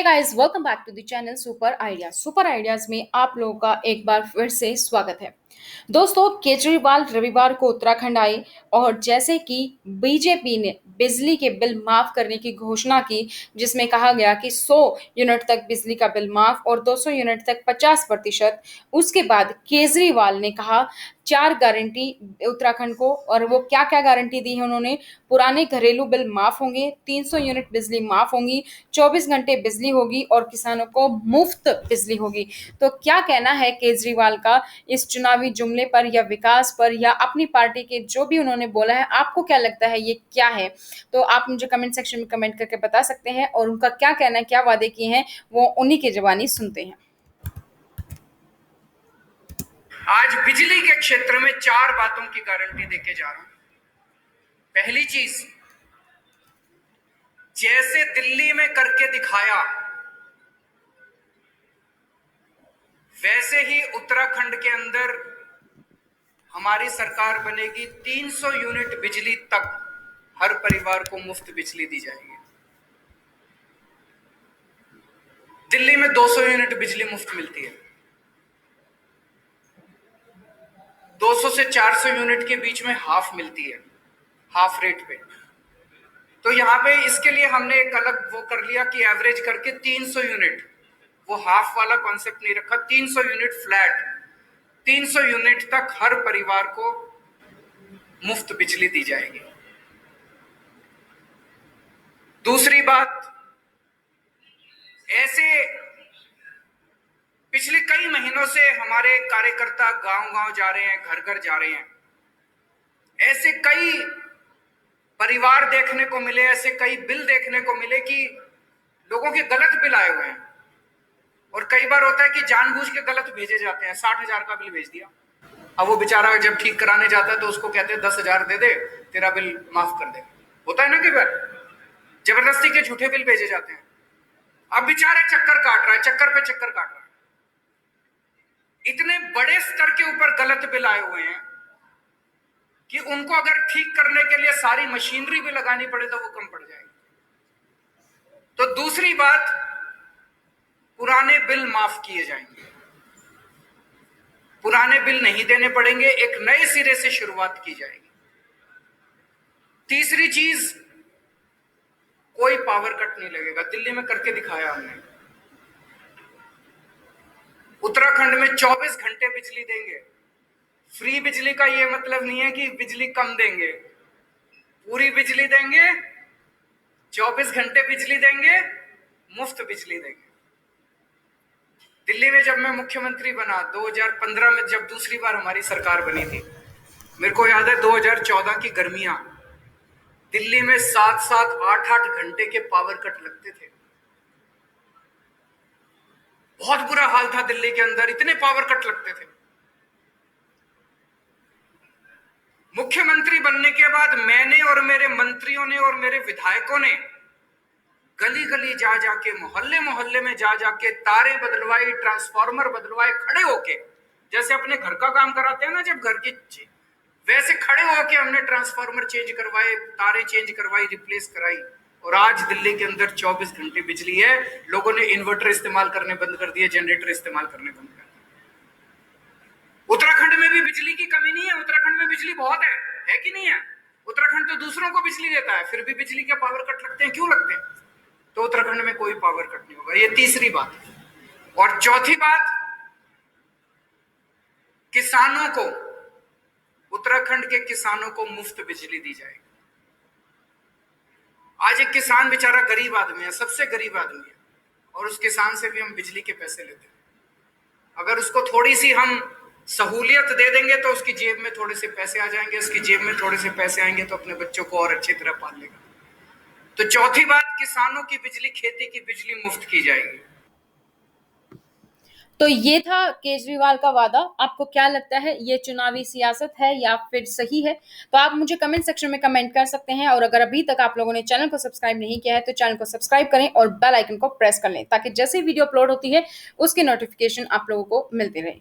Guys, welcome back to the channel super ideas. Super ideas में आप लोगों का एक बार फिर से स्वागत है। दोस्तों, केजरीवाल रविवार को उत्तराखंड आए और जैसे कि बीजेपी ने बिजली के बिल माफ करने की घोषणा की, जिसमें कहा गया कि 100 यूनिट तक बिजली का बिल माफ और 200 यूनिट तक 50%। उसके बाद केजरीवाल ने कहा 4 गारंटी उत्तराखंड को, और वो क्या क्या गारंटी दी है उन्होंने। पुराने घरेलू बिल माफ होंगे, 300 यूनिट बिजली माफ होंगी, 24 घंटे बिजली होगी और किसानों को मुफ्त बिजली होगी। तो क्या कहना है केजरीवाल का इस चुनावी जुमले पर या विकास पर या अपनी पार्टी के जो भी उन्होंने बोला है, आपको क्या लगता है ये क्या है? तो आप मुझे कमेंट सेक्शन में कमेंट करके बता सकते हैं, और उनका क्या कहना है, क्या वादे किए हैं, वो उन्हीं की जुबानी सुनते हैं। आज बिजली के क्षेत्र में 4 बातों की गारंटी देके जा रहा हूं। पहली चीज, जैसे दिल्ली में करके दिखाया वैसे ही उत्तराखंड के अंदर हमारी सरकार बनेगी। 300 यूनिट बिजली तक हर परिवार को मुफ्त बिजली दी जाएगी। दिल्ली में 200 यूनिट बिजली मुफ्त मिलती है, 200 से 400 यूनिट के बीच में हाफ मिलती है, हाफ रेट पे। तो यहाँ पे इसके लिए हमने एक अलग वो कर लिया कि एवरेज करके 300 यूनिट, वो हाफ वाला कॉन्सेप्ट नहीं रखा, 300 यूनिट फ्लैट, 300 यूनिट तक हर परिवार को मुफ्त बिजली दी जाएगी। दूसरी बात, ऐसे पिछले कई महीनों से हमारे कार्यकर्ता गांव-गांव जा रहे हैं, घर-घर जा रहे हैं। ऐसे कई परिवार देखने को मिले, ऐसे कई बिल देखने को मिले कि लोगों के गलत बिल आए हुए हैं। और कई बार होता है कि जानबूझ के गलत भेजे जाते हैं। 60,000 का बिल भेज दिया, अब वो बेचारा जब ठीक कराने जाता है तो उसको कहते हैं 10,000 दे दे, तेरा बिल माफ कर दे। होता है ना, कई बार जबरदस्ती के झूठे बिल भेजे जाते हैं। अब बेचारा चक्कर काट रहा है, चक्कर पे चक्कर काट रहा है। इतने बड़े स्तर के ऊपर गलत बिल आए हुए हैं कि उनको अगर ठीक करने के लिए सारी मशीनरी भी लगानी पड़े तो वो कम पड़ जाएगी। तो दूसरी बात, पुराने बिल माफ किए जाएंगे, पुराने बिल नहीं देने पड़ेंगे, एक नए सिरे से शुरुआत की जाएगी। तीसरी चीज, कोई पावर कट नहीं लगेगा। दिल्ली में करके दिखाया हमने। उत्तराखंड में 24 घंटे बिजली देंगे। फ्री बिजली का यह मतलब नहीं है कि बिजली कम देंगे, पूरी बिजली देंगे, 24 घंटे बिजली देंगे, मुफ्त बिजली देंगे। दिल्ली में जब मैं मुख्यमंत्री बना 2015 में, जब दूसरी बार हमारी सरकार बनी थी, मेरे को याद है 2014 की गर्मियां, दिल्ली में 7-7, 8-8 घंटे के पावर कट लगते थे। बहुत बुरा हाल था दिल्ली के अंदर, इतने पावर कट लगते थे। मुख्यमंत्री बनने के बाद मैंने और मेरे मंत्रियों ने और मेरे विधायकों ने गली गली जा जाके, मोहल्ले मोहल्ले में जा जाके तारे बदलवाई, ट्रांसफार्मर बदलवाए, खड़े होके, जैसे अपने घर का काम कराते हैं ना जब घर की, वैसे खड़े होके हमने ट्रांसफार्मर चेंज करवाए, तारे चेंज करवाई, रिप्लेस कराई। और आज दिल्ली के अंदर 24 घंटे बिजली है। लोगों ने इन्वर्टर इस्तेमाल करने बंद कर दिए, जनरेटर इस्तेमाल करने बंद कर दिए। उत्तराखंड में भी बिजली की कमी नहीं है, उत्तराखंड में बिजली बहुत है कि नहीं है? उत्तराखंड तो दूसरों को बिजली देता है, फिर भी बिजली के पावर कट लगते हैं। क्यों लगते हैं? तो उत्तराखंड में कोई पावर कट नहीं होगा। ये तीसरी बात है। और चौथी बात, किसानों को, उत्तराखंड के किसानों को मुफ्त बिजली दी जाएगी। आज एक किसान बेचारा गरीब आदमी है, सबसे गरीब आदमी है, और उस किसान से भी हम बिजली के पैसे लेते हैं। अगर उसको थोड़ी सी हम सहूलियत दे देंगे तो उसकी जेब में थोड़े से पैसे आ जाएंगे, उसकी जेब में थोड़े से पैसे आएंगे तो अपने बच्चों को और अच्छी तरह पाल लेगा। तो चौथी बात, किसानों की बिजली, खेती की बिजली मुफ्त की जाएगी। तो ये था केजरीवाल का वादा। आपको क्या लगता है, ये चुनावी सियासत है या फिर सही है? तो आप मुझे कमेंट सेक्शन में कमेंट कर सकते हैं, और अगर अभी तक आप लोगों ने चैनल को सब्सक्राइब नहीं किया है तो चैनल को सब्सक्राइब करें और बेल आइकन को प्रेस कर लें, ताकि जैसे वीडियो अपलोड होती है उसकी नोटिफिकेशन आप लोगों को मिलती रहे।